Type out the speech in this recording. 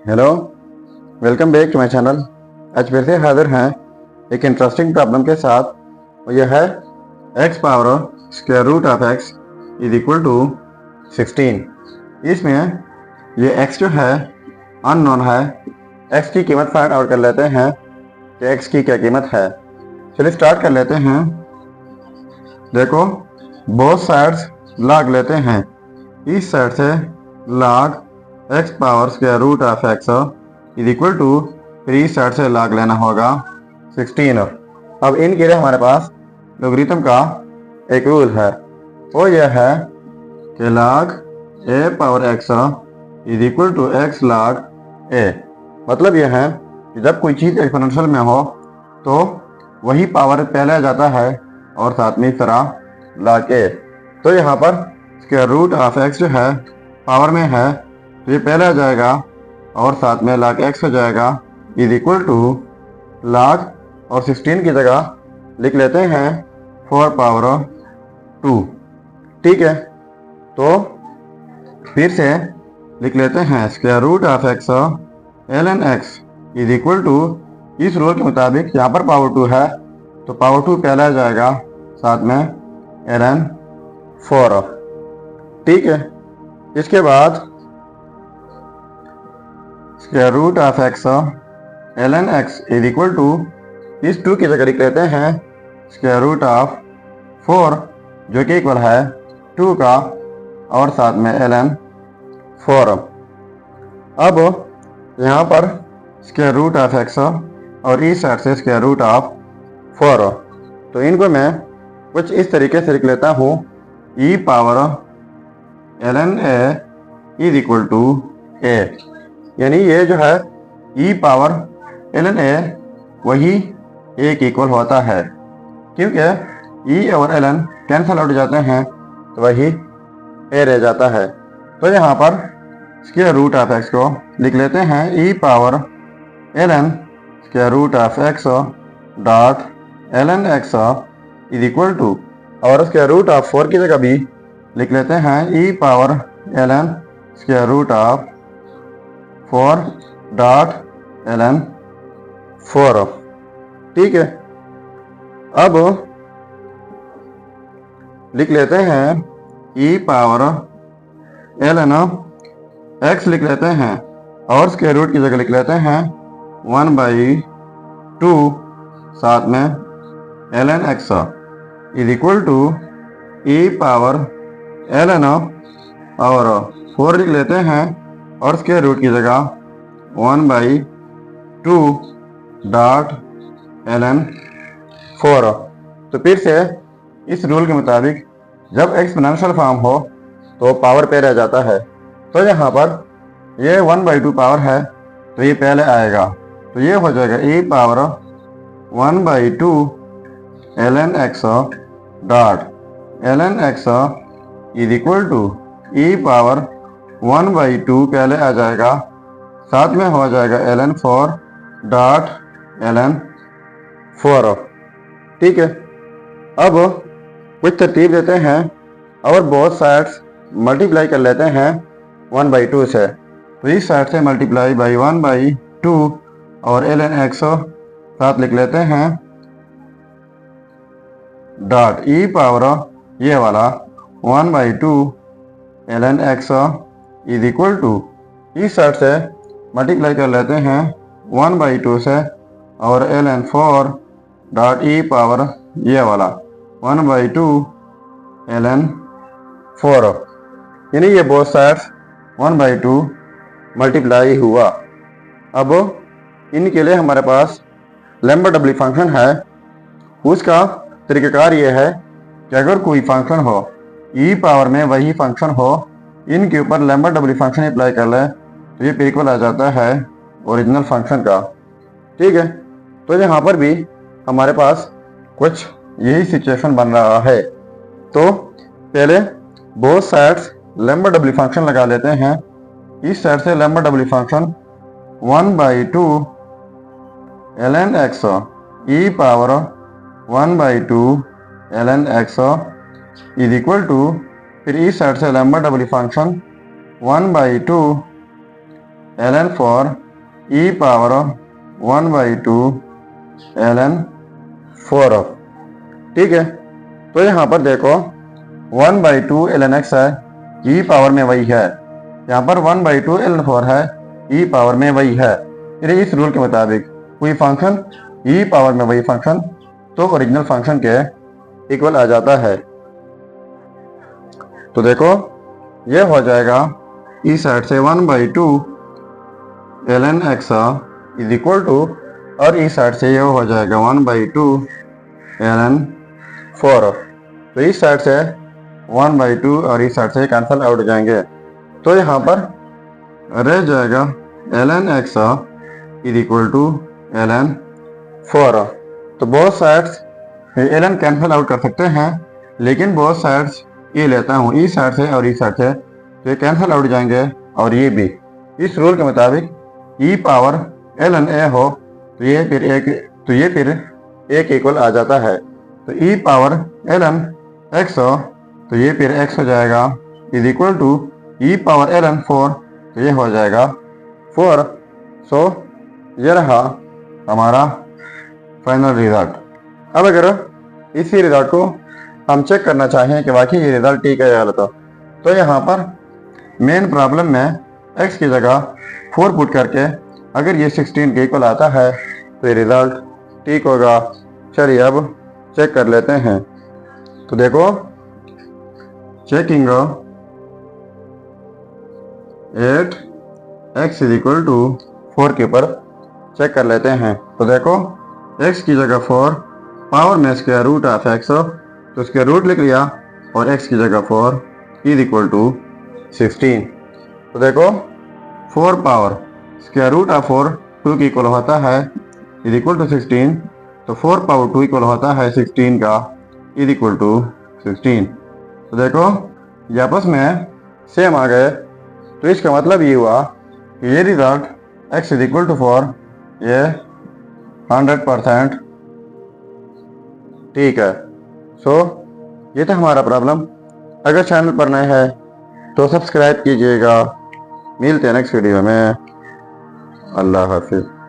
Hello, welcome back to my channel. आज फिर से हाजिर हैं एक इंटरेस्टिंग प्रॉब्लम के साथ और यह है x power square root of x is equal to 16। इसमें ये x जो है अननोन है। x की कीमत फाइंड आउट कर लेते हैं कि x की क्या कीमत है। चलिए स्टार्ट कर लेते हैं। देखो, बोथ साइड्स लॉग लेते हैं। इस साइड से log x power square root of x is equal to, फिर इस साइड से लॉग लेना होगा 16। अब इनके लिए हमारे पास लोगरिथम का एक रूल है, वो यह है कि log a power x is equal to x log a। मतलब यह है कि जब कोई चीज़ एक्सपोनेंशियल में हो तो वही पावर पहले आ जाता है और साथ में इस तरह लॉग a। तो यहाँ पर स्क्वायर रूट ऑफ x जो है पावर में है तो ये पहले आ जाएगा और साथ में log x हो जाएगा इज इक्वल टू log और 16 की जगह लिख लेते हैं 4 पावर 2। ठीक है, तो फिर से लिख लेते हैं square root of x ln x is equal to, इस रूल के मुताबिक यहाँ पर पावर 2 है तो पावर 2 पहले आ जाएगा साथ में ln 4। ठीक है, इसके बाद square root of x ln x is equal to, इस 2 की जगह लिख लेते हैं स्क्वायर रूट ऑफ 4 जो कि इक्वल है 2 का और साथ में ln 4। अब यहाँ पर स्क्वायर रूट ऑफ x और इस साइड से स्क्वायर रूट ऑफ 4, तो इनको मैं कुछ इस तरीके से लिख लेता हूँ e power ln a is equal to a। यानी ये जो है e पावर ln a वही a के इक्वल होता है, क्योंकि e और ln कैंसिल आउट जाते हैं तो वही a रह जाता है। तो यहाँ पर स्क्वायर रूट ऑफ x को लिख लेते हैं e power ln square root of x dot ln x is equal to, और स्क्वायर रूट ऑफ 4 की जगह भी लिख लेते हैं e power ln square root of 4 dot ln 4। ठीक है, अब लिख लेते हैं e पावर ln x लिख लेते हैं और स्क्वायर रूट की जगह लिख लेते हैं 1/2 साथ में ln x is equal to e power ln और 4 लिख लेते हैं और स्क्वायर रूट की जगह 1/2 डॉट ln 4। तो फिर से इस रूल के मुताबिक जब एक्सपोनेंशियल फॉर्म हो तो पावर पे रह जाता है। तो यहाँ पर ये 1/2 पावर है तो ये पहले आएगा, तो ये हो जाएगा e power 1/2 ln x dot ln x is equal to e power 1/2 पहले आ जाएगा साथ में हो जाएगा ln 4 डॉट ln 4। ठीक है, अब कुछ तरतीब देते हैं और बोथ साइड्स मल्टीप्लाई कर लेते हैं 1/2 से। तो इस साइड से मल्टीप्लाई बाई 1/2 और ln x साथ लिख लेते हैं डॉट e पावर ये वाला 1/2 ln x is equal to, इस साइड से मल्टीप्लाई कर लेते हैं 1/2 से और ln 4 डॉट e पावर ये वाला 1/2 ln 4। यानी ये बोथ साइड्स 1/2 मल्टीप्लाई हुआ। अब इनके लिए हमारे पास लैम्बर्ट डबली फंक्शन है। उसका तरीक़ाकार ये है कि अगर कोई फंक्शन हो e पावर में वही फंक्शन हो, इनके ऊपर लैम्बर्ट डबली फंक्शन अप्लाई कर ले तो ये इक्वल आ जाता है ओरिजिनल फंक्शन का। ठीक है, तो यहाँ पर भी हमारे पास कुछ यही सिचुएशन बन रहा है। तो पहले both sides Lambert W function लगा लेते हैं। इस साइड से Lambert W function 1/2 ln x e power 1/2 ln x is equal to, फिर इस साइड से Lambert W function 1/2 ln for e power 1/2 ln 4 of. ठीक है, तो यहाँ पर देखो 1/2 ln x है, e पावर में वही है, यहाँ पर 1/2 ln 4 है, e पावर में वही है। फिर इस रूल के मुताबिक कोई फंक्शन e पावर में वही फंक्शन तो ओरिजिनल फंक्शन के इक्वल आ जाता है। तो देखो ये हो जाएगा इस साइड से 1/2 ln x is equal to, और इस साइड से ये हो जाएगा 1/2 ln 4। तो इस साइड से 1/2 और इस साइड से कैंसिल आउट हो जाएंगे, तो यहाँ पर रह जाएगा ln x is equal to ln 4। तो बहुत साइड्स ln कैंसिल आउट कर सकते हैं, लेकिन बहुत साइड्स ये लेता हूँ इस साइड से और इस साइड से, तो ये कैंसिल आउट जाएंगे, और ये भी इस रूल के मुताबिक e पावर ln a हो तो ये फिर एक इक्वल आ जाता है। तो e पावर ln x हो तो ये फिर x हो जाएगा is equal to e power ln 4, तो ये हो जाएगा 4। सो ये रहा हमारा फाइनल रिजल्ट। अब अगर इसी रिजल्ट को हम चेक करना चाहें कि वाकई ये रिजल्ट ठीक है या गलत हो, तो यहाँ पर मेन प्रॉब्लम में x की जगह 4 पुट करके अगर ये 16 के इक्वल आता है तो ये रिजल्ट ठीक होगा। चलिए अब चेक कर लेते हैं। तो देखो checking 8x is equal to 4 के ऊपर चेक कर लेते हैं। तो देखो x की जगह 4, पावर में स्क्वायर रूट ऑफ x हो तो स्क्वायर रूट लिख लिया, और x की जगह 4 इज इक्वल टू 16। तो देखो 4 पावर स्क्वायर रूट ऑफ 4 2 के इक्वल होता है इज इक्वल टू 16, तो 4 पावर 2 इक्वल होता है 16 का इज इक्वल टू 16। तो देखो ये आपस में सेम आ गए, तो इसका मतलब ये हुआ कि ये result x is equal to 4 ये 100% ठीक है। सो ये था हमारा प्रॉब्लम। अगर चैनल पर नए हैं तो सब्सक्राइब कीजिएगा। मिलते हैं नेक्स्ट वीडियो में। अल्लाह हाफिज़।